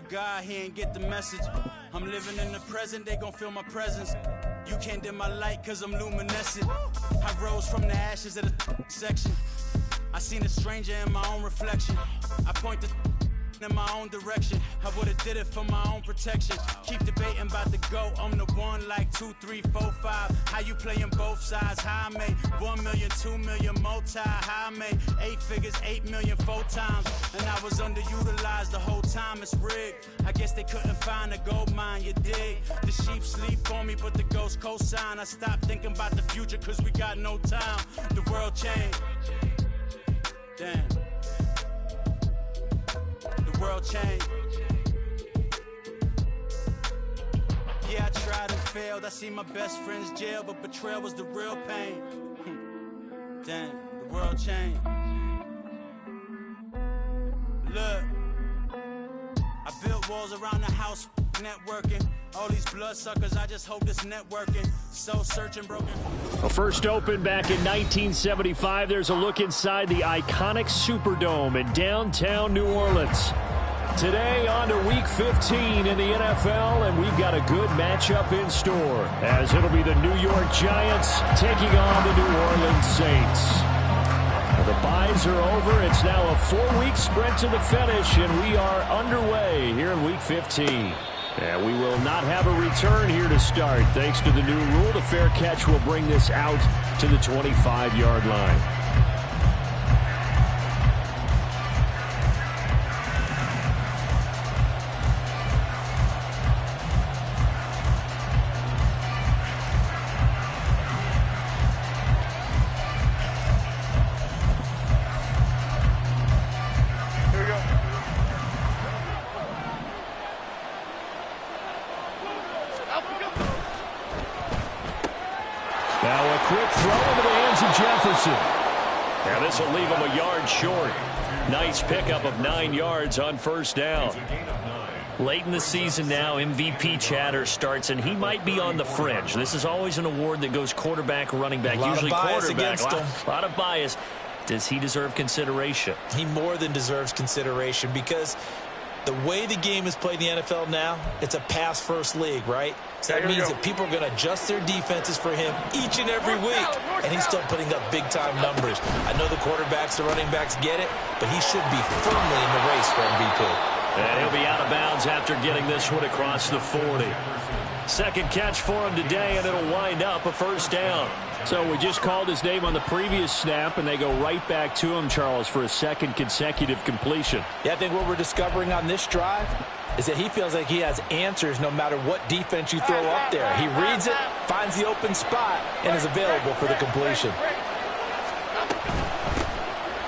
God, he ain't get the message. I'm living in the present, they gon' feel my presence. You can't dim my light cause I'm luminescent. I rose from the ashes of the section. I seen a stranger in my own reflection. I point the in my own direction. I would've did it for my own protection. Keep debating about the GOAT. I'm the one like 2, 3, 4, 5. How you playing both sides? How I made 1 million, 2 million, multi. How I made 8 figures, 8 million, 4 times. And I was underutilized the whole time. It's rigged. I guess they couldn't find a gold mine, you dig? The sheep sleep for me, but the ghost cosign. I stopped thinking about the future cause we got no time. The world changed. Damn. The world changed. Yeah, I tried and failed. I see my best friends jail, but betrayal was the real pain. Damn, the world changed. Look, I built walls around the house, networking. All these bloodsuckers, I just hope this networking. So searching, broken. Well, first opened back in 1975. There's a look inside the iconic Superdome in downtown New Orleans. Today on to Week 15 in the NFL, and we've got a good matchup in store, as it'll be the New York Giants taking on the New Orleans Saints. Well, the byes are over. It's now a 4-week sprint to the finish, and we are underway here in Week 15. And we will not have a return here to start. Thanks to the new rule, the fair catch will bring this out to the 25-yard line. Now a quick throw into the hands of Jefferson. Now this will leave him a yard short. Nice pickup of 9 yards on first down. Late in the season now, MVP chatter starts, and he might be on the fringe. This is always an award that goes quarterback, running back, usually quarterback. A lot of bias. Does he deserve consideration? He more than deserves consideration because the way the game is played in the NFL now, it's a pass-first league, right? So that means that people are going to adjust their defenses for him each and every week, and he's still putting up big-time numbers. I know the quarterbacks, the running backs get it, but he should be firmly in the race for MVP. And he'll be out of bounds after getting this one across the 40. Second catch for him today, and it'll wind up a first down. So we just called his name on the previous snap, and they go right back to him, Charles, for a second consecutive completion. Yeah, I think what we're discovering on this drive is that he feels like he has answers no matter what defense you throw up there. He reads it, finds the open spot, and is available for the completion.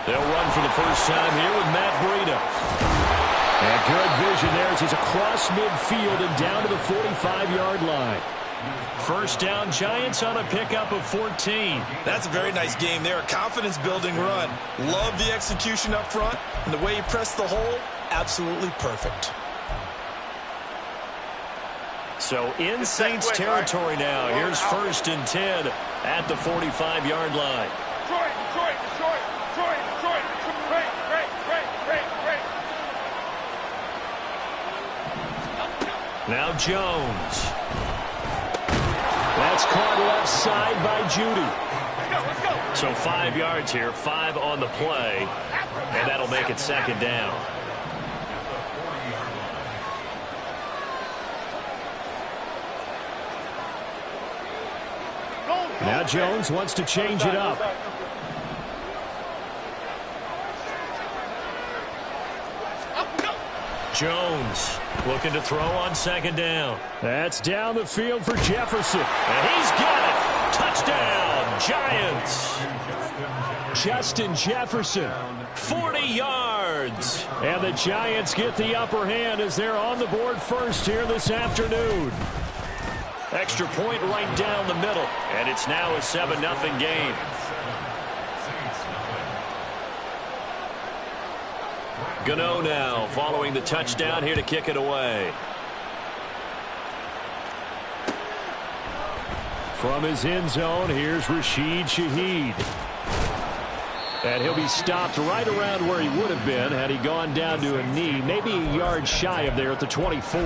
They'll run for the first time here with Matt Breida. And good vision there as he's across midfield and down to the 45-yard line. First down, Giants on a pickup of 14. That's a very nice game there. A confidence-building run. Love the execution up front. And the way he pressed the hole, absolutely perfect. So in Saints territory now. Here's 1st and 10 at the 45-yard line. Now Jones. That's caught left side by Judy. So 5 yards here, 5 on the play, and that'll make it second down. Now Jones wants to change it up. Jones looking to throw on second down. That's down the field for Jefferson. And he's got it. Touchdown, Giants. Justin Jefferson. 40 yards. And the Giants get the upper hand as they're on the board first here this afternoon. Extra point right down the middle. And it's now a 7-0 game. Gano now following the touchdown here to kick it away. From his end zone, here's Rashid Shaheed. And he'll be stopped right around where he would have been had he gone down to a knee, maybe a yard shy of there at the 24.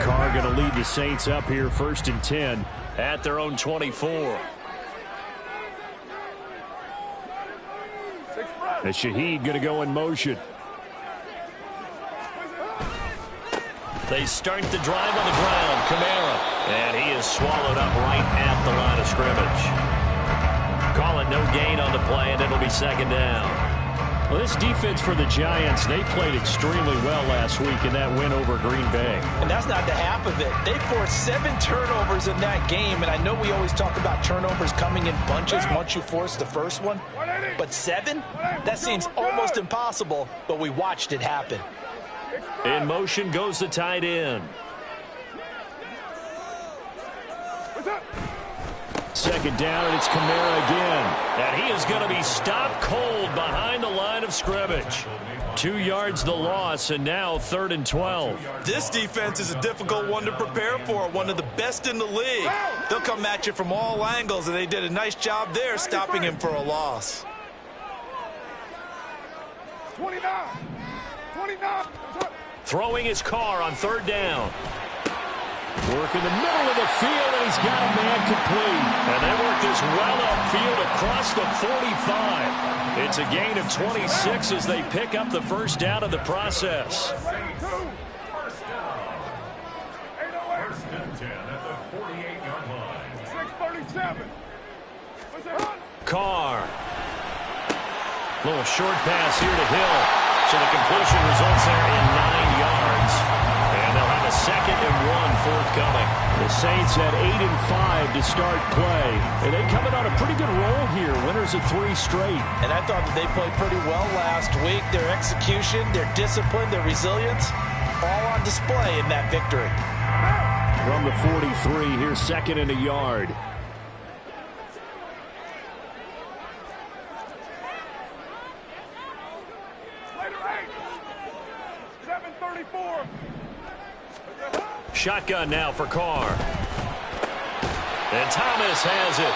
Carr going to lead the Saints up here 1st and 10 at their own 24. As Shaheed going to go in motion. They start the drive on the ground. Kamara. And he is swallowed up right at the line of scrimmage. Call it no gain on the play, and it'll be 2nd down. Well, this defense for the Giants, they played extremely well last week in that win over Green Bay. And that's not the half of it. They forced 7 turnovers in that game, and I know we always talk about turnovers coming in bunches once you force the first one. But 7? That seems almost impossible, but we watched it happen. In motion goes the tight end. 2nd down, and it's Kamara again. And he is going to be stopped cold behind the line of scrimmage. 2 yards the loss, and now 3rd and 12. This defense is a difficult one to prepare for, one of the best in the league. They'll come at you from all angles, and they did a nice job there stopping him for a loss. 29. Throwing his Carr on 3rd down. Work in the middle of the field, and he's got a man complete. And they work this well upfield across the 45. It's a gain of 26 as they pick up the 1st down of the process. First and 10 at the 48-yard line. 6:37. Carr. Little short pass here to Hill. So the completion results there in 9 yards. And they'll have a 2nd and 1 forthcoming. The Saints at 8 and 5 to start play. And they coming on a pretty good roll here. Winners of 3 straight. And I thought that they played pretty well last week. Their execution, their discipline, their resilience, all on display in that victory. From the 43, here's 2nd and a yard. Shotgun now for Carr. And Thomas has it.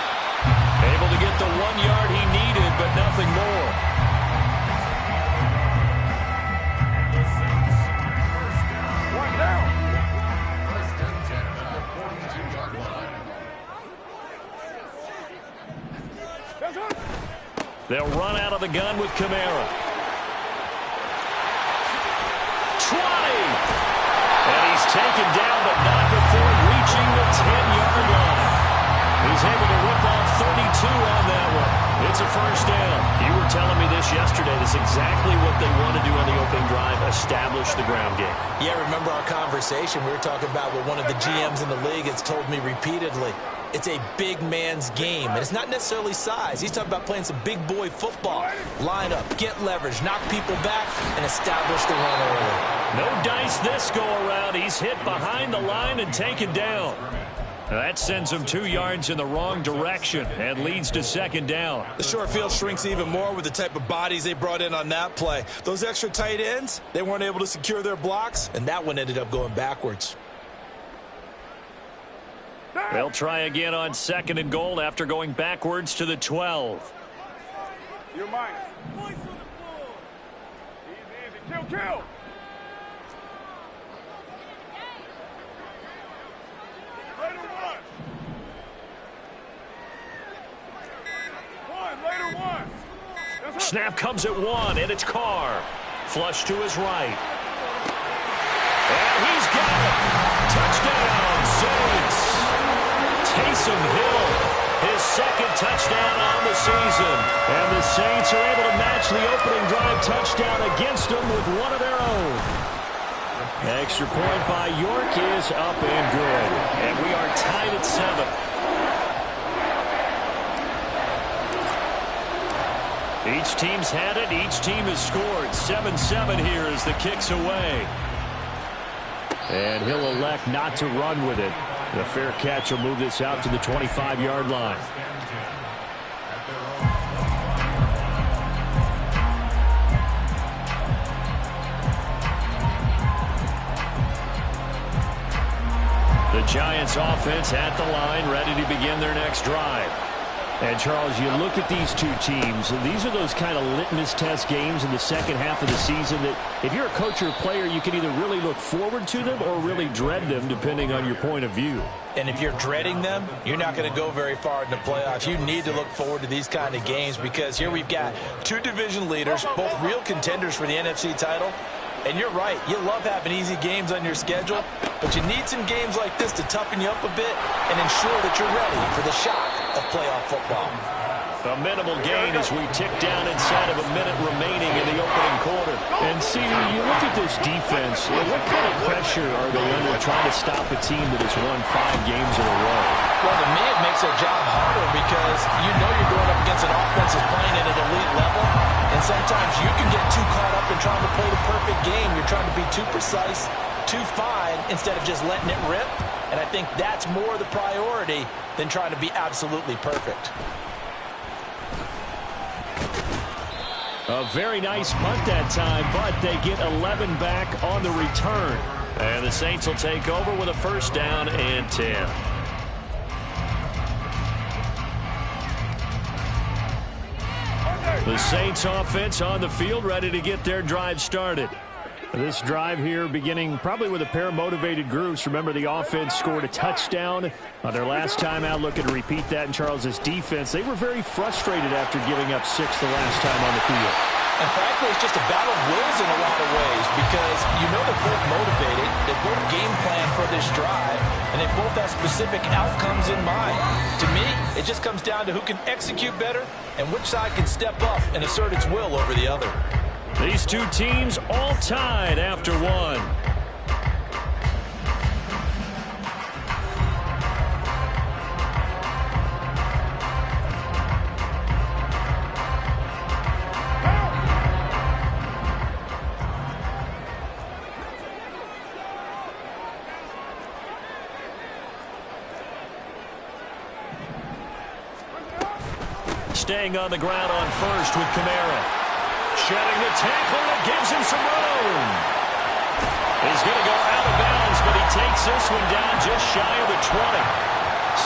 Able to get the 1 yard he needed, but nothing more. They'll run out of the gun with Kamara. And he's taken down, but not before reaching the 10-yard line. He's able to rip off 32 on that one. It's a 1st down. You were telling me this yesterday. That's exactly what they want to do on the opening drive, establish the ground game. Yeah, remember our conversation. We were talking about what one of the GMs in the league has told me repeatedly. It's a big man's game, and it's not necessarily size. He's talking about playing some big boy football. Line up, get leverage, knock people back, and establish the run early. No dice this go-around. He's hit behind the line and taken down. That sends him 2 yards in the wrong direction and leads to 2nd down. The short field shrinks even more with the type of bodies they brought in on that play. Those extra tight ends, they weren't able to secure their blocks, and that one ended up going backwards. They'll try again on 2nd and goal after going backwards to the 12. You're mine. Easy. Kill. Later one. Snap comes at 1, and it's Carr. Flush to his right. And he's got it. Touchdown, Saints. Taysom Hill, his 2nd touchdown on the season. And the Saints are able to match the opening drive touchdown against them with one of their own. Extra point by York is up and good. And we are tied at 7. Each team's had it. Each team has scored. 7-7 here as the kick's away. And he'll elect not to run with it. The fair catch will move this out to the 25-yard line. The Giants offense at the line, ready to begin their next drive. And, Charles, you look at these two teams, and these are those kind of litmus test games in the second half of the season that if you're a coach or a player, you can either really look forward to them or really dread them, depending on your point of view. And if you're dreading them, you're not going to go very far in the playoffs. You need to look forward to these kind of games because here we've got two division leaders, both real contenders for the NFC title. And you're right, you love having easy games on your schedule, but you need some games like this to toughen you up a bit and ensure that you're ready for the shock of playoff football. A minimal gain as we tick down inside of a minute remaining in the opening quarter. And see, you look at this defense, what kind of pressure are they under trying to stop a team that has won 5 games in a row? Well, to me, it makes their job harder because you know you're going up against an offense that's playing at an elite level, and sometimes you can get too caught up in trying to play the perfect game. You're trying to be too precise, too fine, instead of just letting it rip. And I think that's more the priority than trying to be absolutely perfect. A very nice punt that time, but they get 11 back on the return. And the Saints will take over with a first down and 10. The Saints offense on the field, ready to get their drive started. This drive here beginning probably with a pair of motivated groups. Remember, the offense scored a touchdown on their last time out, looking to repeat that in Charles's defense. They were very frustrated after giving up 6 the last time on the field. And frankly, it's just a battle of wills in a lot of ways because you know they're both motivated, they both game plan for this drive, and they both have specific outcomes in mind. To me, it just comes down to who can execute better and which side can step up and assert its will over the other. These two teams all tied after one. Staying on the ground on first with Kamara. Shedding the tackle that gives him some room. He's going to go out of bounds, but he takes this one down just shy of the 20.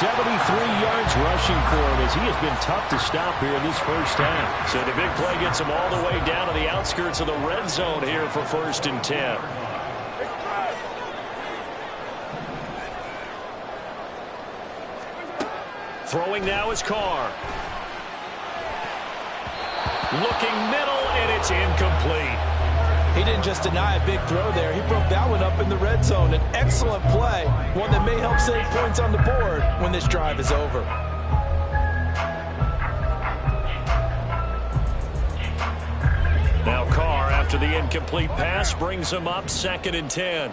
73 yards rushing for him as he has been tough to stop here in this first half. So the big play gets him all the way down to the outskirts of the red zone here for first and 10. Throwing now is Carr. Looking middle, and it's incomplete. He didn't just deny a big throw there. He broke that one up in the red zone. An excellent play, one that may help save points on the board when this drive is over. Now Carr, after the incomplete pass, brings him up 2nd and 10.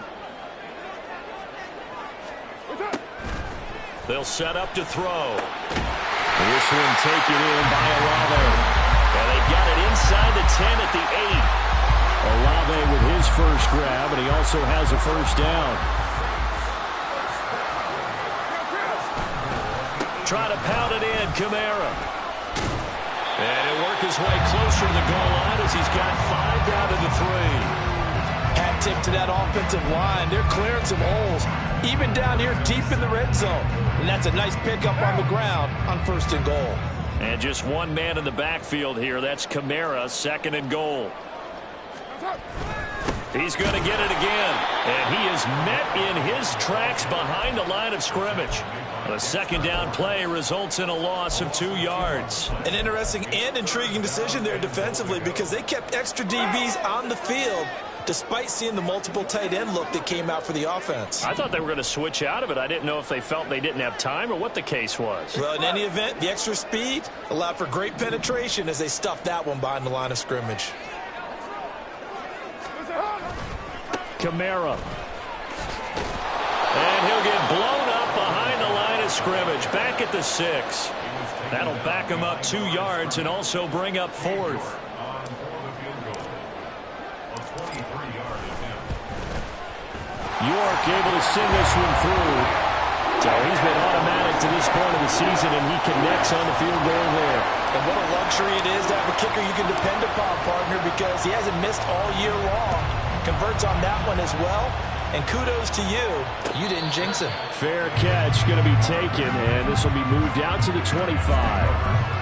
They'll set up to throw. This one taken in by Olave. And they've got it inside the 10 at the 8. Olave with his first grab, and he also has a first down. Try to pound it in, Kamara. And he'll work his way closer to the goal line as he's got 5 down to the 3. Hat tip to that offensive line. They're clearing some holes, even down here deep in the red zone. And that's a nice pickup on the ground on 1st and goal. And just one man in the backfield here. That's Kamara, 2nd and goal. He's going to get it again. And he is met in his tracks behind the line of scrimmage. A 2nd down play results in a loss of 2 yards. An interesting and intriguing decision there defensively because they kept extra DBs on the field despite seeing the multiple tight end look that came out for the offense. I thought they were going to switch out of it. I didn't know if they felt they didn't have time or what the case was. Well, in any event, the extra speed allowed for great penetration as they stuffed that one behind the line of scrimmage. Kamara. And he'll get blown up behind the line of scrimmage. Back at the 6. That'll back him up 2 yards and also bring up 4th. York able to sing this one through. So he's been automatic to this point of the season, and he connects on the field goal there. And what a luxury it is to have a kicker you can depend upon, partner, because he hasn't missed all year long. Converts on that one as well. And kudos to you. You didn't jinx him. Fair catch going to be taken, and this will be moved out to the 25.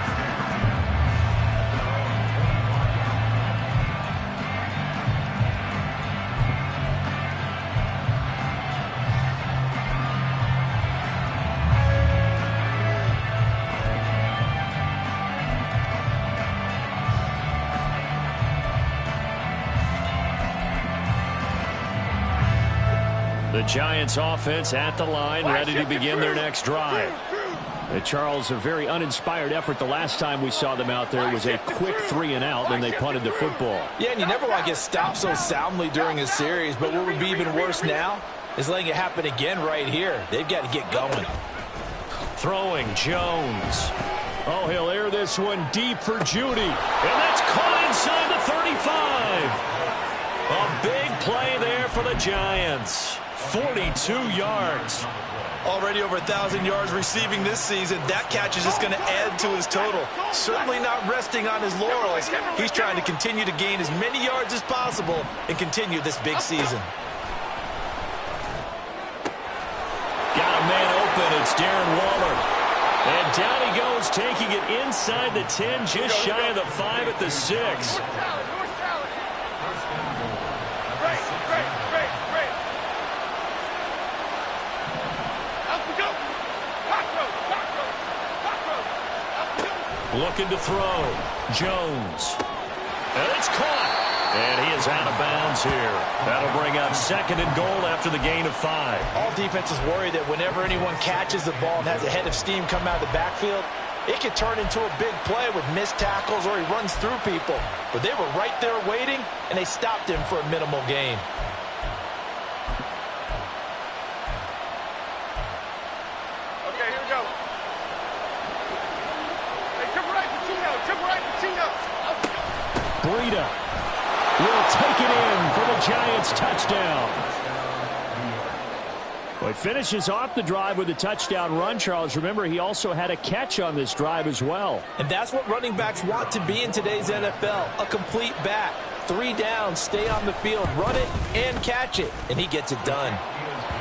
The Giants offense at the line, ready to begin their next drive. Charles, a very uninspired effort the last time we saw them out there. It was a quick 3-and-out, then they punted the football. Yeah, and you never want to get stopped so soundly during a series, but what would be even worse now is letting it happen again right here. They've got to get going. Throwing Jones. Oh, he'll air this one deep for Judy. And that's caught inside the 35. A big play there for the Giants. 42 yards. Already over 1,000 yards receiving this season. That catch is just going to add to his total. Certainly not resting on his laurels. He's trying to continue to gain as many yards as possible and continue this big season. Got a man open. It's Darren Waller. And down he goes, taking it inside the 10, just shy of the 5 at the 6. Looking to throw. Jones. And it's caught. And he is out of bounds here. That'll bring up 2nd and goal after the gain of 5. All defenses worry that whenever anyone catches the ball and has a head of steam come out of the backfield, it can turn into a big play with missed tackles or he runs through people. But they were right there waiting, and they stopped him for a minimal gain. Breida will take it in for the Giants touchdown. Well, he finishes off the drive with a touchdown run, Charles. Remember, he also had a catch on this drive as well. And that's what running backs want to be in today's NFL, a complete back. 3 downs, stay on the field, run it, and catch it. And he gets it done.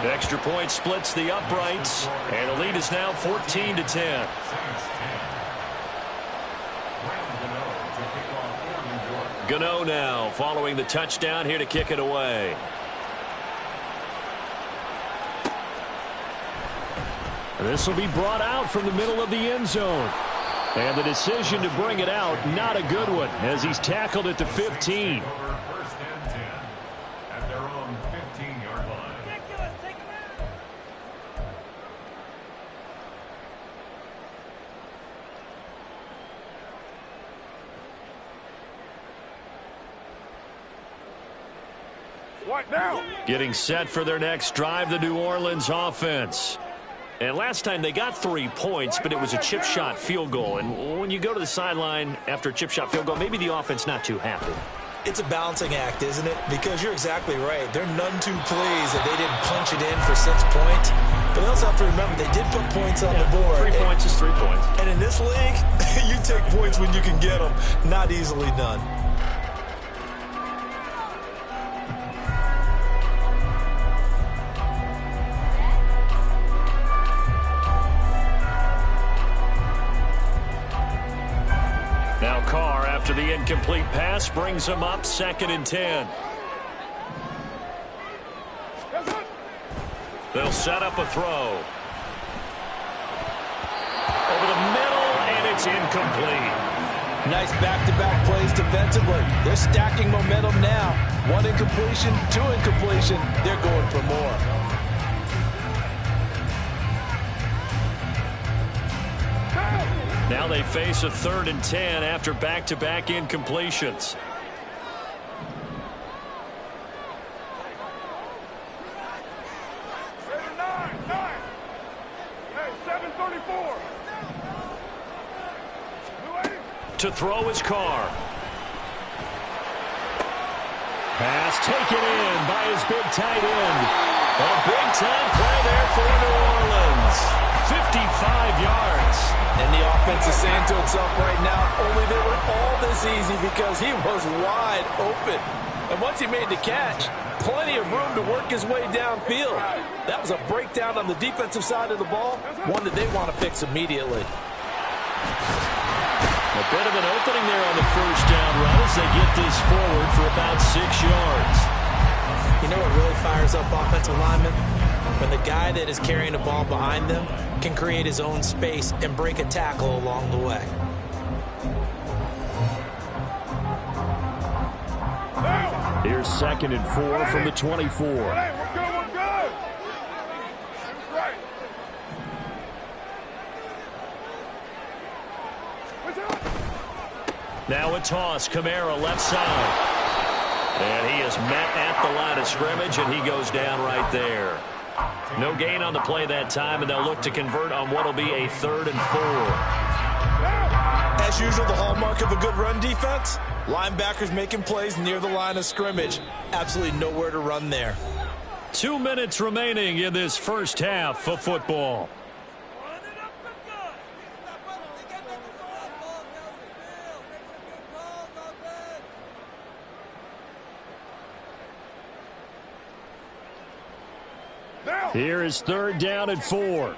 The extra point splits the uprights, and the lead is now 14-10. Gano now following the touchdown here to kick it away. This will be brought out from the middle of the end zone. And the decision to bring it out, not a good one, as he's tackled at the 15. First and 10 at their own 15-yard line. What now? Getting set for their next drive, the New Orleans offense. And last time they got 3 points, but it was a chip shot field goal. And when you go to the sideline after a chip shot field goal, maybe the offense not too happy. It's a balancing act, isn't it? Because you're exactly right. They're none too pleased that they didn't punch it in for 6 points. But they also have to remember they did put points on the board. 3 points is 3 points. And in this league, you take points when you can get them. Not easily done. Now Carr, after the incomplete pass, brings him up 2nd and 10. They'll set up a throw. Over the middle, and it's incomplete. Nice back-to-back plays defensively. They're stacking momentum now. 1 incompletion, 2 incompletion. They're going for more. Now they face a 3rd and 10 after back-to-back incompletions. To throw his Carr. Pass taken in by his big tight end. A big-time play there for New Orleans. 55 yards. And the offense is saying to itself right now, only they were all this easy because he was wide open. And once he made the catch, plenty of room to work his way downfield. That was a breakdown on the defensive side of the ball, one that they want to fix immediately. A bit of an opening there on the first down run as they get this forward for about 6 yards. You know what really fires up offensive linemen? When the guy that is carrying the ball behind them can create his own space and break a tackle along the way. Here's 2nd and 4 from the 24. We're good. Now a toss. Kamara left side. And he is met at the line of scrimmage, and he goes down right there. No gain on the play that time, and they'll look to convert on what will be a 3rd and 4. As usual, the hallmark of a good run defense, linebackers making plays near the line of scrimmage. Absolutely nowhere to run there. 2 minutes remaining in this first half of football. Here is 3rd down and 4.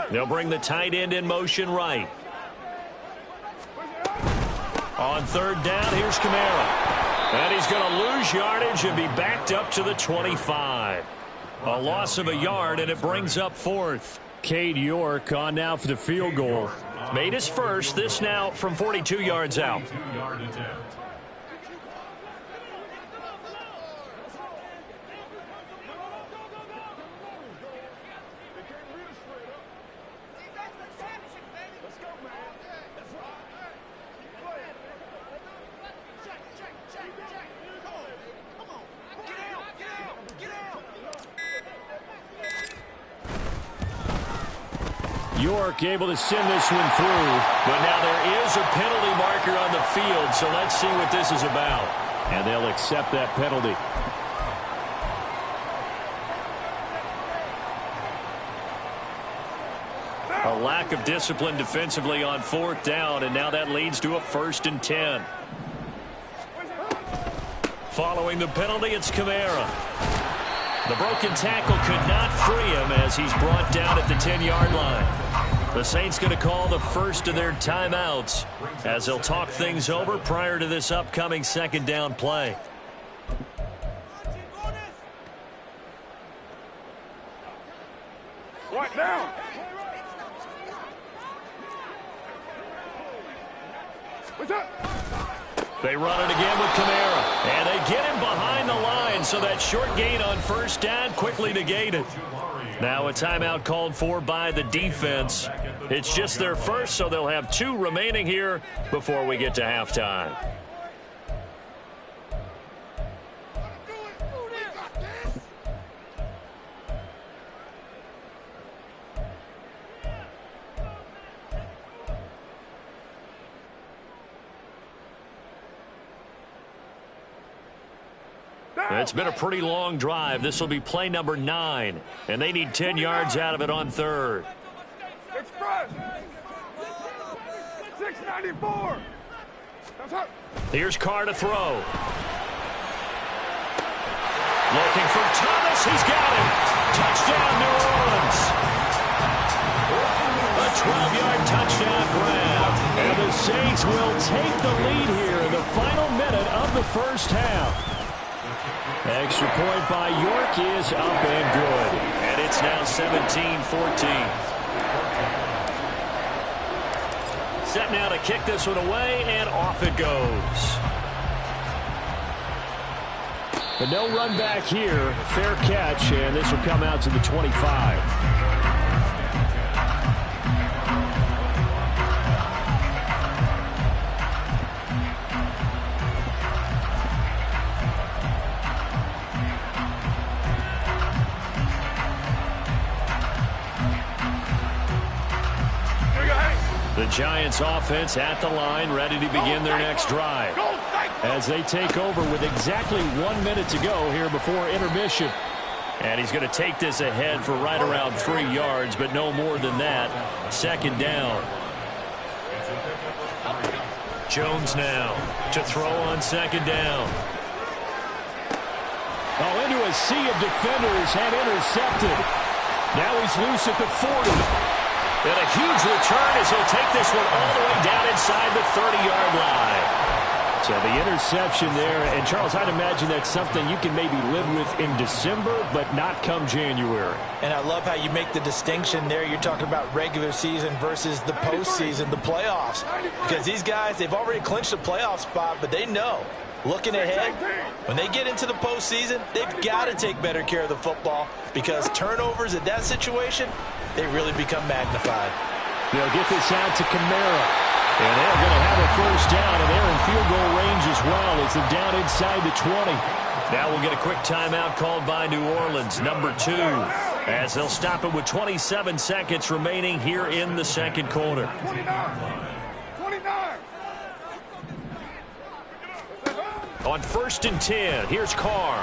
They'll bring the tight end in motion right. On 3rd down, here's Kamara. And he's going to lose yardage and be backed up to the 25. A loss of a yard, and it brings up 4th. Cade York on now for the field goal. Made his first, this now from 42 yards out. 42-yard attempt. York able to send this one through. But now there is a penalty marker on the field, so let's see what this is about. And they'll accept that penalty. A lack of discipline defensively on 4th down, and now that leads to a 1st and 10. Following the penalty, it's Kamara. The broken tackle could not free him as he's brought down at the 10-yard line. The Saints going to call the first of their timeouts as they'll talk things over prior to this upcoming 2nd down play. Right now. What's up? They run it again with Kamara, and they get him behind the line, so that short gain on 1st down quickly negated. Now a timeout called for by the defense. It's just their first, so they'll have 2 remaining here before we get to halftime. It's been a pretty long drive. This will be play number 9, and they need 10 yards out of it on 3rd. Express. 694. Here's Carr to throw. Looking for Thomas. He's got him. Touchdown, New Orleans. A 12-yard touchdown grab. And the Saints will take the lead here in the final minute of the first half. Extra point by York is up and good. And it's now 17-14. Set now to kick this one away, and off it goes. But no run back here. Fair catch, and this will come out to the 25. The Giants offense at the line, ready to begin their next drive. As they take over with exactly 1 minute to go here before intermission. And he's going to take this ahead for right around 3 yards, but no more than that. Second down. Jones now to throw on second down. Oh, into a sea of defenders and intercepted. Now he's loose at the 40. And a huge return as he'll take this one all the way down inside the 30-yard line. So the interception there. And, Charles, I'd imagine that's something you can maybe live with in December, but not come January. And I love how you make the distinction there. You're talking about regular season versus the postseason, the playoffs. Because these guys, they've already clinched a playoff spot, but they know, looking ahead, when they get into the postseason, they've got to take better care of the football because turnovers in that situation, they really become magnified. They'll get this out to Kamara. And they're going to have a first down, and they're in field goal range as well as they're down inside the 20. Now we'll get a quick timeout called by New Orleans, number 2, as they'll stop it with 27 seconds remaining here in the second quarter. 29. On 1st and 10, here's Carr.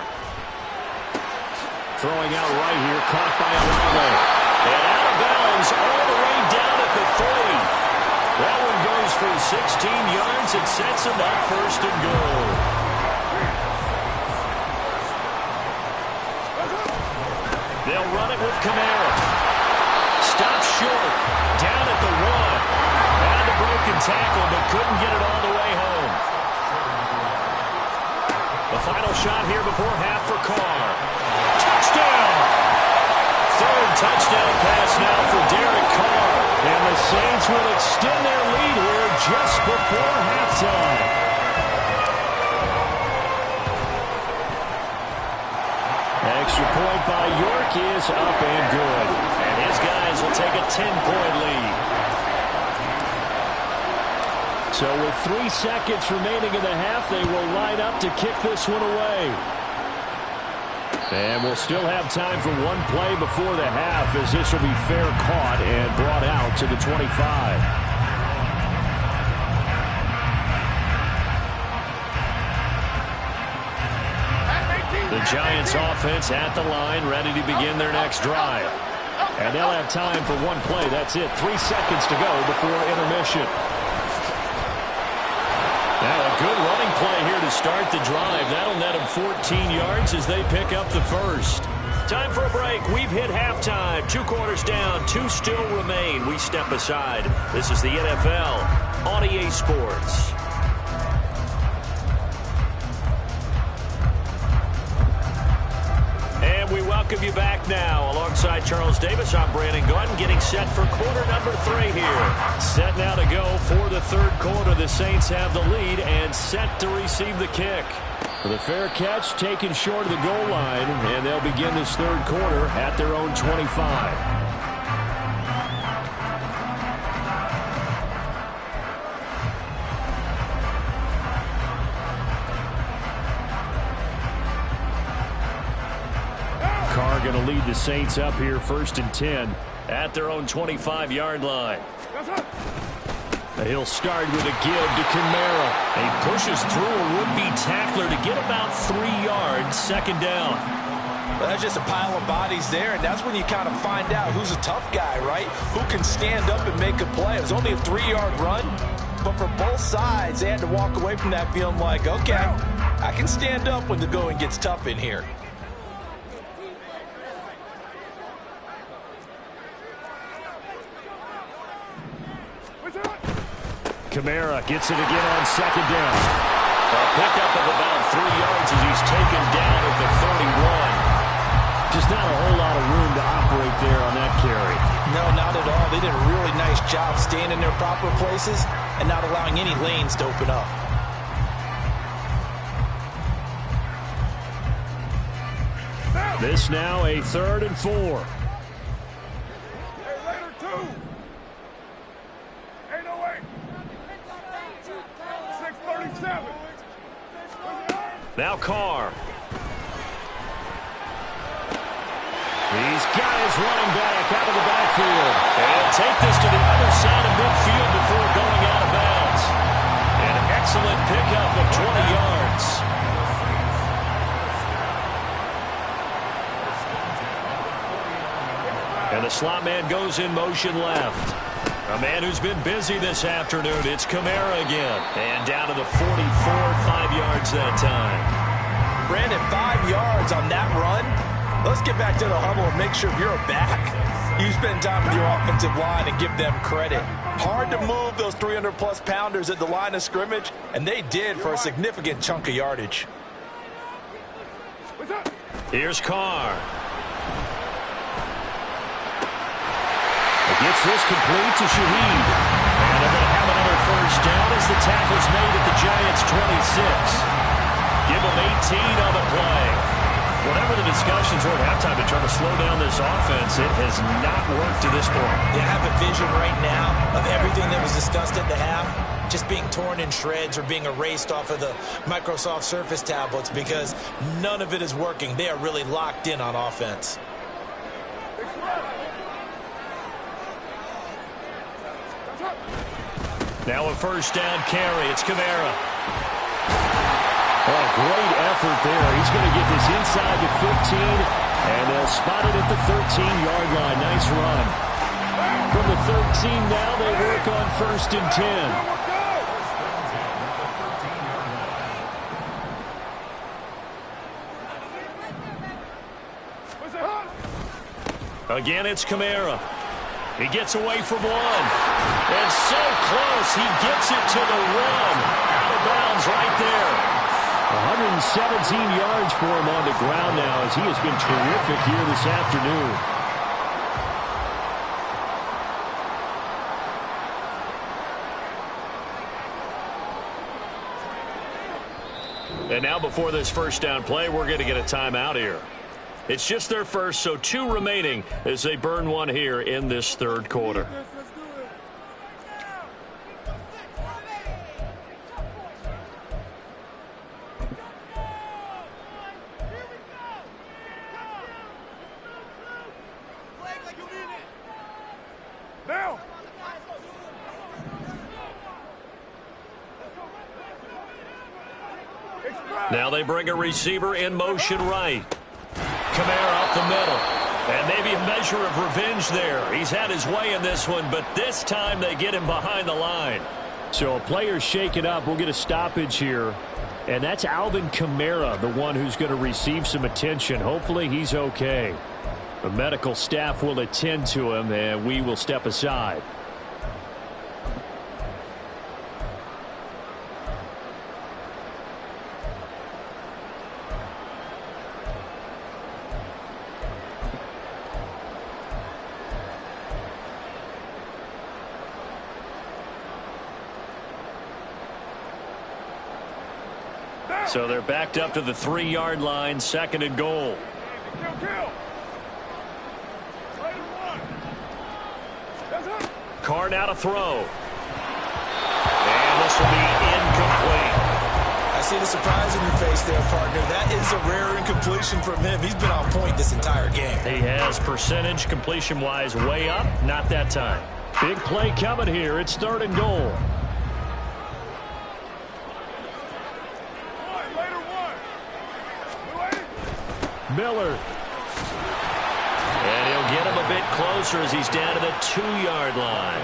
Throwing out right here, caught by Olave. And out of bounds all the way down at the 30. That one goes for 16 yards and sets him up 1st and goal. They'll run it with Kamara. Stops short. Down at the 1. Had the broken tackle, but couldn't get it all the way home. The final shot here before half for Carr. Touchdown! 3rd touchdown pass now for Derek Carr. And the Saints will extend their lead here just before halftime. Extra point by York is up and good. And his guys will take a 10-point lead. So with 3 seconds remaining in the half, they will line up to kick this one away. And we'll still have time for one play before the half as this will be fair caught and brought out to the 25. The Giants offense at the line, ready to begin their next drive. And they'll have time for one play. That's it. 3 seconds to go before intermission. Now a good running play here to start the drive. That'll net them 14 yards as they pick up the first. Time for a break. We've hit halftime. 2 quarters down. 2 still remain. We step aside. This is the NFL on EA Sports. And we welcome you back now. Alongside Charles Davis, I'm Brandon Gunn, getting set for quarter number 3 here. Set now to go for the 3rd quarter. The Saints have the lead and set to receive the kick. The fair catch taken short of the goal line, and they'll begin this 3rd quarter at their own 25. Carr going to lead the Saints up here 1st and 10 at their own 25-yard line. He'll start with a give to Kamara. He pushes through a would-be tackler to get about 3 yards, 2nd down. Well, that's just a pile of bodies there, and that's when you kind of find out who's a tough guy, right? Who can stand up and make a play. It was only a 3-yard run, but for both sides, they had to walk away from that feeling like, okay, I can stand up when the going gets tough in here. Kamara gets it again on 2nd down. A pickup of about 3 yards as he's taken down at the 31. Just not a whole lot of room to operate there on that carry. No, not at all. They did a really nice job staying in their proper places and not allowing any lanes to open up. This now a 3rd and 4. Now Carr. He's got his running back out of the backfield. And take this to the other side of midfield before going out of bounds. An excellent pickup of 20 yards. And the slot man goes in motion left. A man who's been busy this afternoon. It's Kamara again. And down to the 44, 5 yards that time. Brandon, 5 yards on that run. Let's get back to the huddle and make sure you're back. You spend time with your offensive line and give them credit. Hard to move those 300-plus pounders at the line of scrimmage, and they did for a significant chunk of yardage. Here's Carr. Gets this complete to Shaheed. And they're going to have another first down as the tackle's made at the Giants' 26. Give them 18 on the play. Whatever the discussions were at halftime to try to slow down this offense, it has not worked to this point. They have a vision right now of everything that was discussed at the half just being torn in shreds or being erased off of the Microsoft Surface tablets because none of it is working. They are really locked in on offense. Now a first down carry. It's Kamara. Oh, great effort there. He's going to get this inside the 15, and they'll spot it at the 13-yard line. Nice run. From the 13 now, they work on 1st and 10. Again, it's Kamara. He gets away from one. And so close, he gets it to the one. Out of bounds right there. 117 yards for him on the ground now as he has been terrific here this afternoon. And now before this first down play, we're going to get a timeout here. It's just their first, so 2 remaining as they burn one here in this third quarter. Now they bring a receiver in motion right. Kamara up the middle. And maybe a measure of revenge there. He's had his way in this one, but this time they get him behind the line. So a player shaken up. We'll get a stoppage here. And that's Alvin Kamara, the one who's going to receive some attention. Hopefully he's okay. The medical staff will attend to him, and we will step aside. So they're backed up to the 3-yard line, 2nd and goal. Carr now to throw. And this will be incomplete. I see the surprise in your face there, partner. That is a rare incompletion from him. He's been on point this entire game. He has percentage completion-wise way up. Not that time. Big play coming here. It's 3rd and goal. Miller. And he'll get him a bit closer as he's down to the 2-yard line.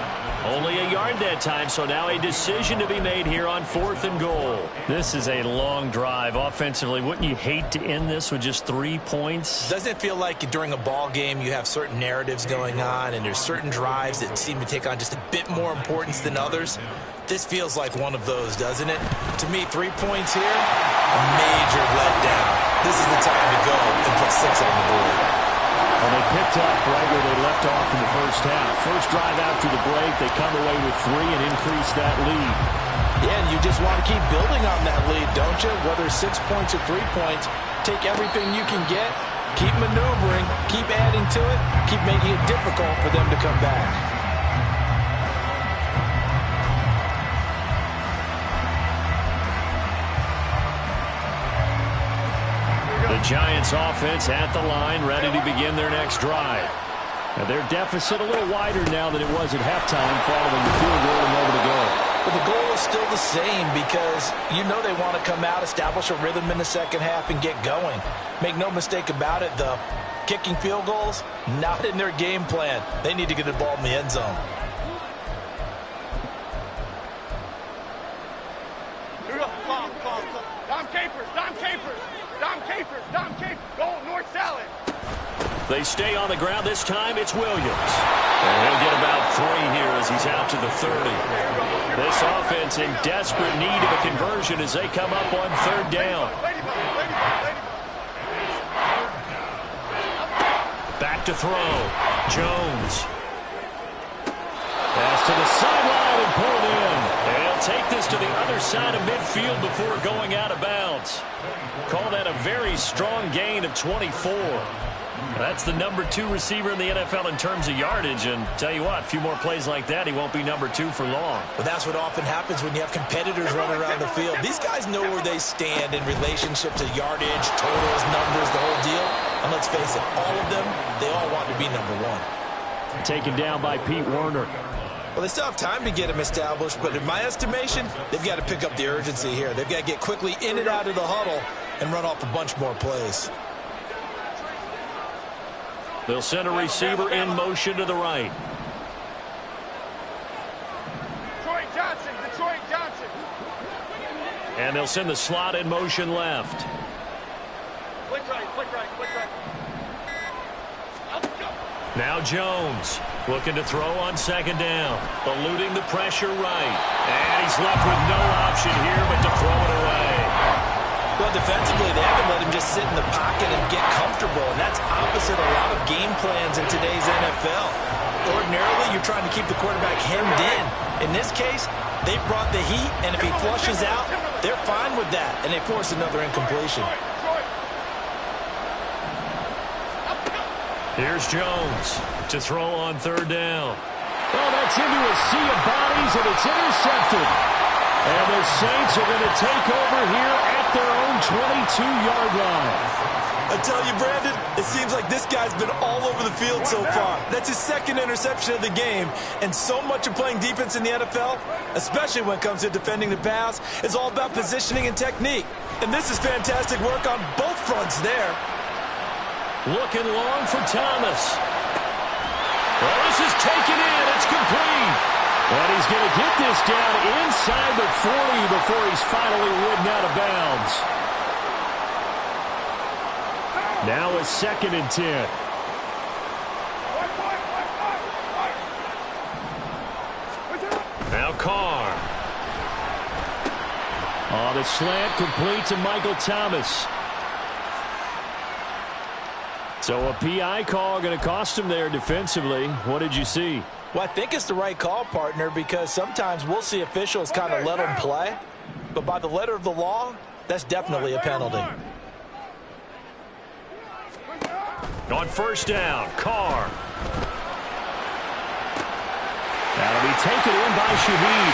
Only a yard that time, so now a decision to be made here on 4th and goal. This is a long drive offensively. Wouldn't you hate to end this with just 3 points? Doesn't it feel like during a ball game you have certain narratives going on and there's certain drives that seem to take on just a bit more importance than others? This feels like one of those, doesn't it? To me, 3 points here, a major letdown. This is the time to go and put 6 on the board. Well, they picked up right where they left off in the first half. First drive after the break, they come away with 3 and increase that lead. Yeah, and you just want to keep building on that lead, don't you? Whether 6 points or 3 points, take everything you can get, keep maneuvering, keep adding to it, keep making it difficult for them to come back. The Giants offense at the line, ready to begin their next drive. Now their deficit a little wider now than it was at halftime following the field goal a moment ago. But the goal is still the same because you know they want to come out, establish a rhythm in the second half, and get going. Make no mistake about it, the Kicking field goals, not in their game plan. They need to get the ball in the end zone. Dom Capers, go north salad. They stay on the ground. This time it's Williams. And he'll get about 3 here as he's out to the 30. This offense in desperate need of a conversion as they come up on 3rd down. Back to throw. Jones. Pass to the sideline and pulled in. And he'll take this to the other side of midfield before going out of bounds. Call that a very strong gain of 24. That's the number 2 receiver in the NFL in terms of yardage. And tell you what, a few more plays like that, he won't be number 2 for long. But that's what often happens when you have competitors running around the field. These guys know where they stand in relationship to yardage, totals, numbers, the whole deal. And let's face it, all of them, they all want to be number 1. Taken down by Pete Werner. Well, they still have time to get him established, but in my estimation, they've got to pick up the urgency here. They've got to get quickly in and out of the huddle and run off a bunch more plays. They'll send a receiver in motion to the right. Detroit Johnson. And they'll send the slot in motion left. Flick right. Now Jones looking to throw on 2nd down. Eluding the pressure right. And he's left with no option here but to throw it away. Well, defensively, they haven't let him just sit in the pocket and get comfortable, and that's opposite a lot of game plans in today's NFL. Ordinarily, you're trying to keep the quarterback hemmed in. In this case, they brought the heat, and if he flushes out, they're fine with that, and they force another incompletion. Here's Jones to throw on 3rd down. Well, that's into a sea of bodies, and it's intercepted. And the Saints are going to take over here at their own 22-yard line. I tell you, Brandon, it seems like this guy's been all over the field so far. That's his 2nd interception of the game. And so much of playing defense in the NFL, especially when it comes to defending the pass, is all about positioning and technique. And this is fantastic work on both fronts there. Looking long for Thomas. Well, this is taken in. It's complete. And he's going to get this down inside the 40 before he's finally ridden out of bounds. Now it's 2nd and 10. Now Carr. On the slant, complete to Michael Thomas. So a PI call going to cost him there defensively. What did you see? Well, I think it's the right call, partner, because sometimes we'll see officials kind of let them play. But by the letter of the law, that's definitely a penalty. On 1st down, Carr. That'll be taken in by Shaheed.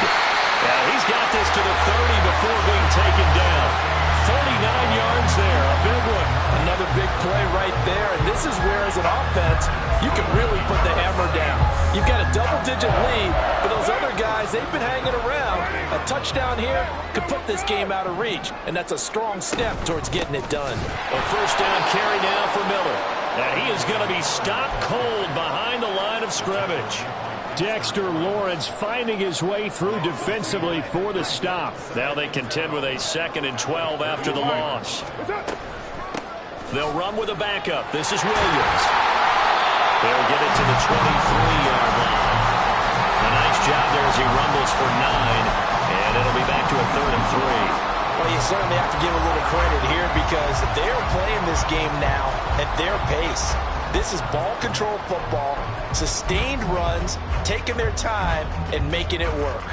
Yeah, he's got this to the 30 before being taken down. 49 yards there, a big one. Another big play right there, and this is where, as an offense, you can really put the hammer down. You've got a double-digit lead, but those other guys, they've been hanging around. A touchdown here could put this game out of reach, and that's a strong step towards getting it done. A 1st down carry now for Miller. And he is going to be stopped cold behind the line of scrimmage. Dexter Lawrence finding his way through defensively for the stop. Now they contend with a 2nd and 12 after the loss. They'll run with a backup. This is Williams. They'll get it to the 23-yard line. A nice job there as he rumbles for 9. And it'll be back to a 3rd and 3. Well, you certainly have to give a little credit here because they're playing this game now at their pace. This is ball control football, sustained runs, taking their time, and making it work.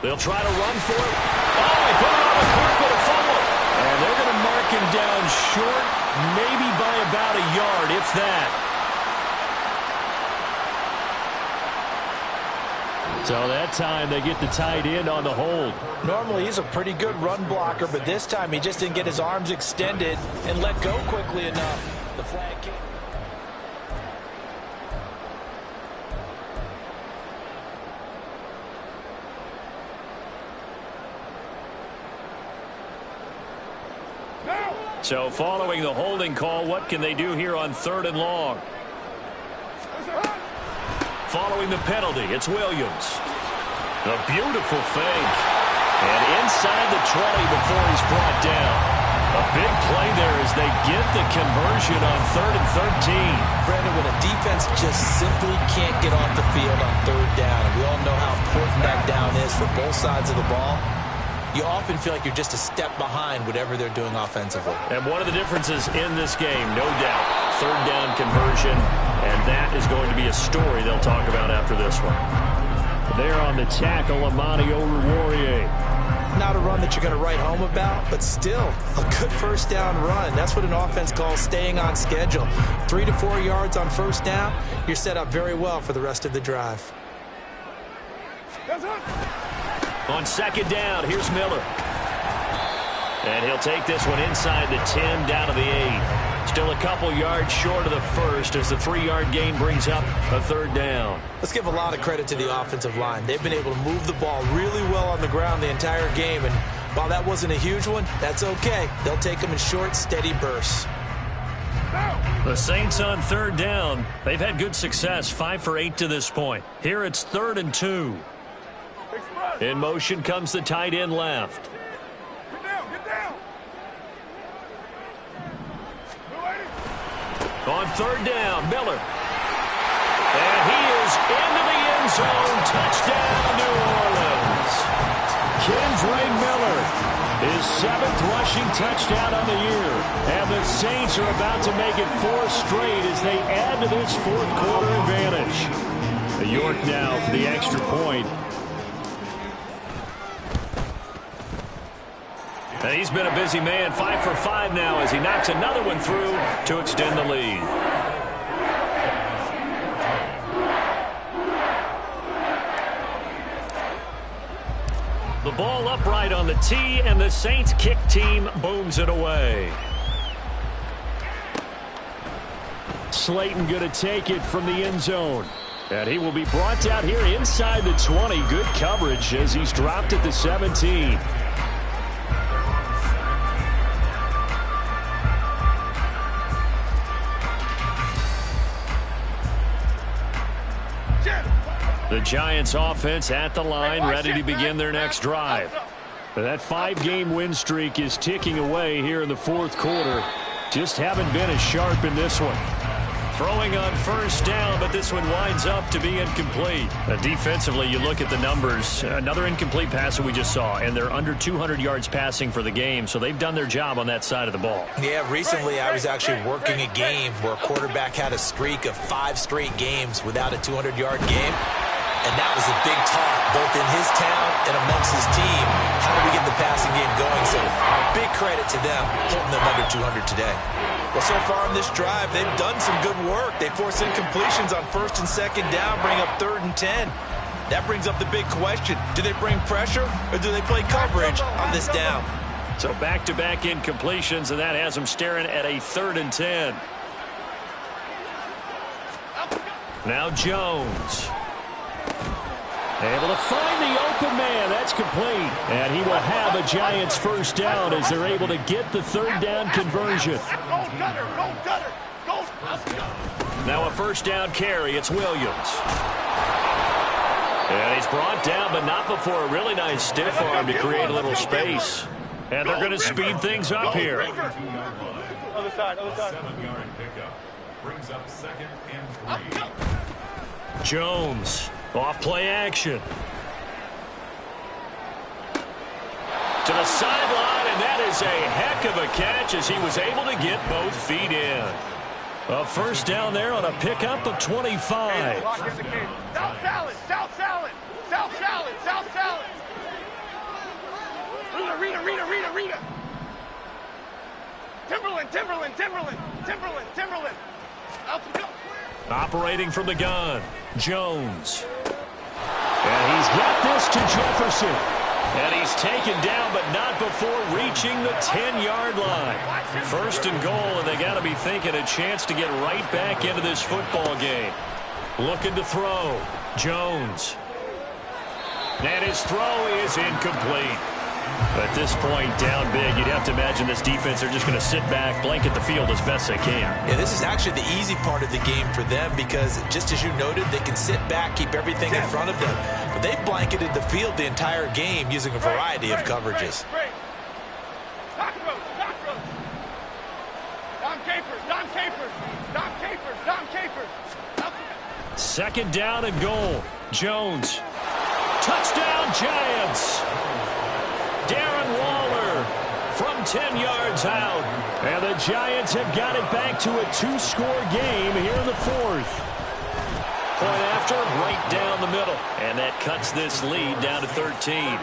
They'll try to run for it. Oh, he put it on the clock with a fumble. And they're going to mark him down short, maybe by about a yard, if that. So that time they get the tight end on the hold. Normally he's a pretty good run blocker, but this time he just didn't get his arms extended and let go quickly enough. The flag came. So following the holding call, what can they do here on 3rd and long? Following the penalty, it's Williams. A beautiful fake. And inside the 20 before he's brought down. A big play there as they get the conversion on 3rd and 13. Brandon, when a defense just simply can't get off the field on 3rd down, and we all know how important that down is for both sides of the ball, you often feel like you're just a step behind whatever they're doing offensively. And one of the differences in this game, no doubt, 3rd down conversion, and that is going to be a story they'll talk about after this one. There on the tackle, Amani Oruwariye. Not a run that you're going to write home about, but still a good 1st down run. That's what an offense calls staying on schedule. 3 to 4 yards on 1st down, you're set up very well for the rest of the drive. On 2nd down, here's Miller. And he'll take this one inside the 10, down to the 8. Still a couple yards short of the 1st as the 3-yard gain brings up a 3rd down. Let's give a lot of credit to the offensive line. They've been able to move the ball really well on the ground the entire game, and while that wasn't a huge one, that's okay. They'll take them in short, steady bursts. The Saints on 3rd down. They've had good success, 5 for 8 to this point. Here it's 3rd and 2. In motion comes the tight end left. Get down. On 3rd down, Miller. And he is into the end zone. Touchdown, New Orleans. Kendre Miller, his 7th rushing touchdown on the year. And the Saints are about to make it 4 straight as they add to this 4th quarter advantage. York now for the extra point. And he's been a busy man, 5 for 5 now as he knocks another one through to extend the lead. The ball upright on the tee, and the Saints kick team booms it away. Slayton going to take it from the end zone. And he will be brought down here inside the 20. Good coverage as he's dropped at the 17. The Giants offense at the line, ready to begin their next drive. That 5-game win streak is ticking away here in the 4th quarter. Just haven't been as sharp in this one. Throwing on 1st down, but this one winds up to be incomplete. Defensively, you look at the numbers. Another incomplete pass that we just saw, and they're under 200 yards passing for the game, so they've done their job on that side of the ball. Yeah, recently I was actually working a game where a quarterback had a streak of 5 straight games without a 200-yard game. And that was a big talk, both in his town and amongst his team. How do we get the passing game going? So big credit to them, holding them under 200 today. Well, so far in this drive, they've done some good work. They force incompletions on 1st and 2nd down, bring up 3rd and 10. That brings up the big question. Do they bring pressure or do they play coverage on this down? So back-to-back incompletions, and that has them staring at a 3rd and 10. Now Jones. Able to find the open man. That's complete. And he will have a Giants 1st down as they're able to get the 3rd down conversion. Now a 1st down carry. It's Williams. And he's brought down, but not before a really nice stiff arm to create a little space. And they're going to speed things up here. Other side. 7-yard pickup brings up 2nd and 3. Jones. Off play action. To the sideline, and that is a heck of a catch as he was able to get both feet in. A 1st down there on a pickup of 25. South salad. Rita. Timberland. Out to go. Operating from the gun, Jones. And he's got this to Jefferson. And he's taken down, but not before reaching the 10-yard line. 1st and goal, and they got to be thinking a chance to get right back into this football game. Looking to throw. Jones. And his throw is incomplete. At this point, down big, you'd have to imagine this defense are just going to sit back, blanket the field as best they can. Yeah, this is actually the easy part of the game for them because, just as you noted, they can sit back, keep everything in front of them. But they blanketed the field the entire game using a variety of coverages. Dom Capers, Dom Capers, Dom Capers, Dom Capers. Second down and goal. Jones. Touchdown, Giants. Darren Waller from 10 yards out. And the Giants have got it back to a 2-score game here in the fourth. Point after, right down the middle. And that cuts this lead down to 13.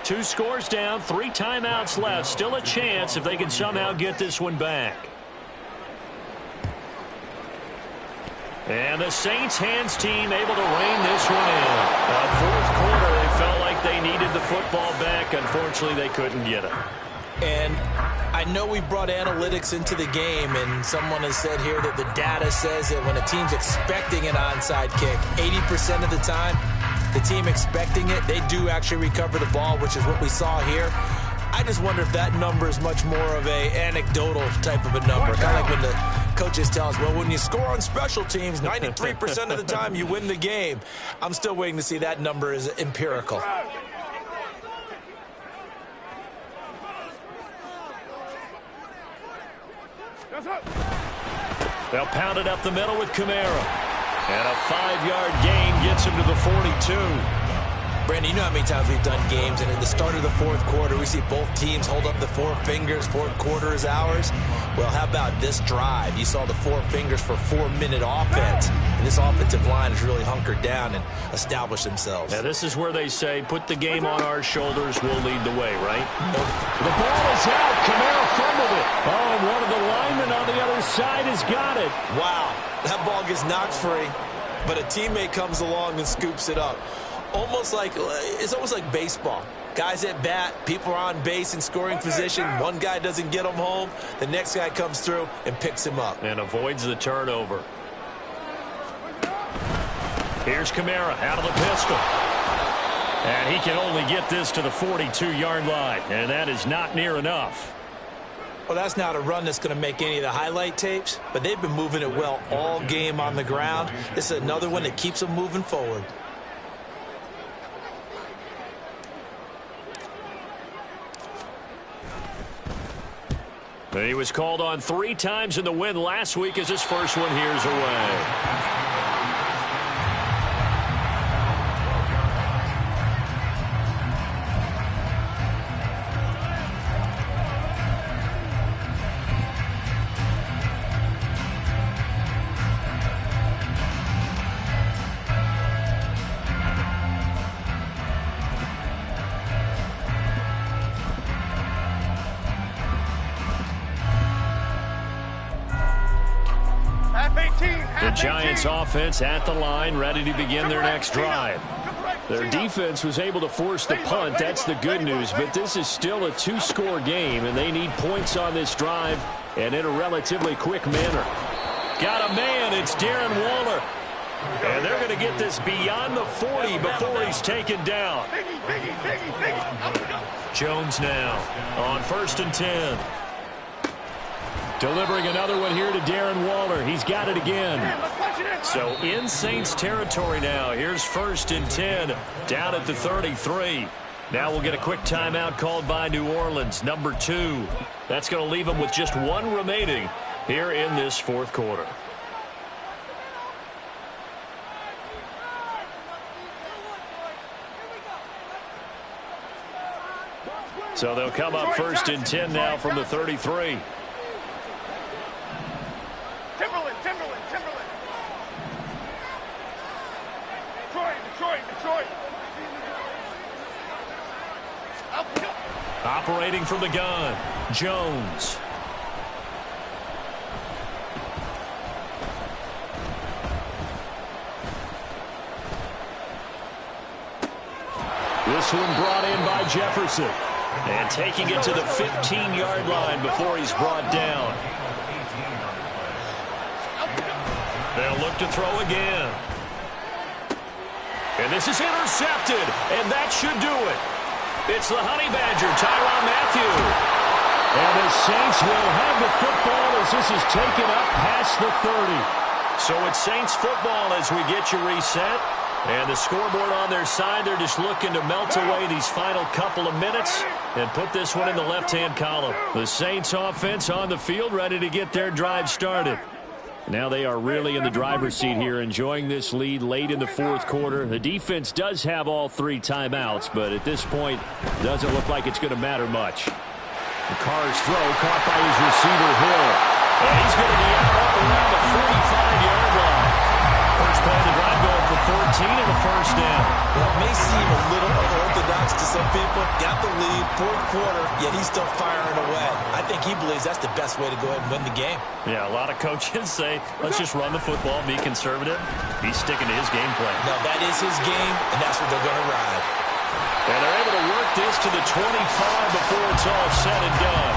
Two scores down, 3 timeouts left. Still a chance if they can somehow get this one back. And the Saints hands team able to rein this one in. Fourth quarter, they felt like they needed the football back. Unfortunately, they couldn't get it. And I know we brought analytics into the game, and someone has said here that the data says that when a team's expecting an onside kick, 80% of the time, the team expecting it, they do actually recover the ball, which is what we saw here. I just wonder if that number is much more of a anecdotal type of a number. Kind of like when the coaches tell us, well, when you score on special teams, 93% of the time you win the game. I'm still waiting to see that number is empirical. They'll pound it up the middle with Kamara. And a 5-yard gain gets him to the 42. Brandon, you know how many times we've done games, and at the start of the fourth quarter, we see both teams hold up the 4 fingers, fourth quarter is ours. Well, how about this drive? You saw the 4 fingers for 4-minute offense, and this offensive line has really hunkered down and established themselves. Now, this is where they say, put the game on our shoulders, we'll lead the way, right? The ball is out. Kamara fumbled it. Oh, and one of the linemen on the other side has got it. Wow, that ball gets knocked free, but a teammate comes along and scoops it up. It's almost like baseball. Guys at bat, people are on base in scoring position. One guy doesn't get him home. The next guy comes through and picks him up. And avoids the turnover. Here's Kamara out of the pistol. And he can only get this to the 42-yard line. And that is not near enough. Well, that's not a run that's going to make any of the highlight tapes, but they've been moving it well all game on the ground. This is another one that keeps them moving forward. He was called on 3 times in the win last week as his first one here's away. The Giants offense at the line, ready to begin their next drive. Their defense was able to force the punt. That's the good news, but this is still a 2-score game, and they need points on this drive and in a relatively quick manner. Got a man. It's Darren Waller. And they're going to get this beyond the 40 before he's taken down. Jones now on 1st and 10. Delivering another one here to Darren Waller. He's got it again. So in Saints territory now. Here's 1st and 10 down at the 33. Now we'll get a quick timeout called by New Orleans, number 2. That's going to leave them with just 1 remaining here in this fourth quarter. So they'll come up 1st and 10 now from the 33. Detroit. Operating from the gun, Jones. This one brought in by Jefferson. And taking it to the 15-yard line before he's brought down. They'll look to throw again. And this is intercepted, and that should do it. It's the Honey Badger, Tyrann Mathieu. And the Saints will have the football as this is taken up past the 30. So it's Saints football as we get you reset. And the scoreboard on their side, they're just looking to melt away these final couple of minutes and put this one in the left-hand column. The Saints offense on the field, ready to get their drive started. Now they are really in the driver's seat here, enjoying this lead late in the fourth quarter. The defense does have all 3 timeouts, but at this point, doesn't look like it's going to matter much. The Carr's throw caught by his receiver, Hill. And he's going to be out up around the 45-yard line. First play of the drive going for 14 and a first down. Well, it may seem a little unorthodox to some people. Got the lead, fourth quarter, yet he's still firing away. I think he believes that's the best way to go ahead and win the game. Yeah, a lot of coaches say, let's just run the football, be conservative. He's sticking to his game plan. No, that is his game, and that's what they're going to ride. And they're able to work this to the 25 before it's all said and done.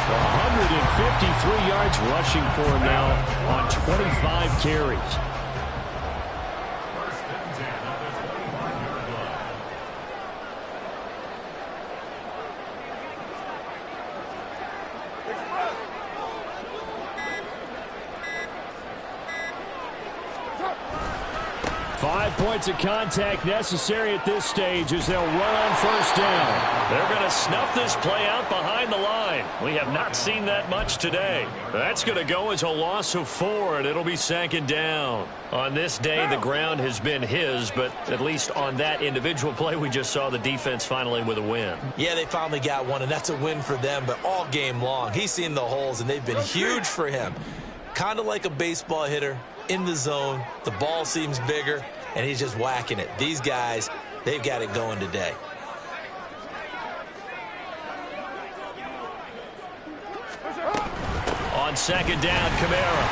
153 yards rushing for him now on 25 carries. 5 points of contact necessary at this stage as they'll run on first down. They're going to snuff this play out behind the line. We have not seen that much today. That's going to go as a loss of 4, and it'll be second down. On this day, the ground has been his, but at least on that individual play, we just saw the defense finally with a win. Yeah, they finally got one, and that's a win for them, but all game long, he's seen the holes, and they've been huge for him. Kind of like a baseball hitter. In the zone, the ball seems bigger, and he's just whacking it. These guys, they've got it going today. On second down, Kamara.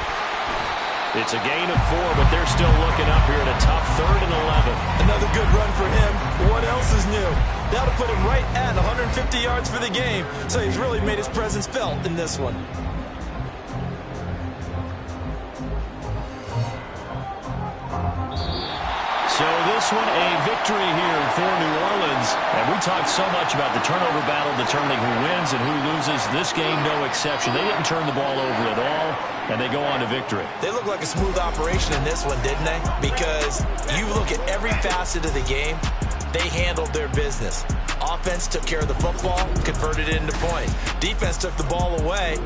It's a gain of 4, but they're still looking up here at a tough 3rd and 11. Another good run for him. What else is new? That'll put him right at 150 yards for the game, so he's really made his presence felt in this one. So this one, a victory here for New Orleans. And we talked so much about the turnover battle determining who wins and who loses. This game, no exception. They didn't turn the ball over at all, and they go on to victory. They look like a smooth operation in this one, didn't they? Because you look at every facet of the game, they handled their business. Offense took care of the football, converted it into points. Defense took the ball away,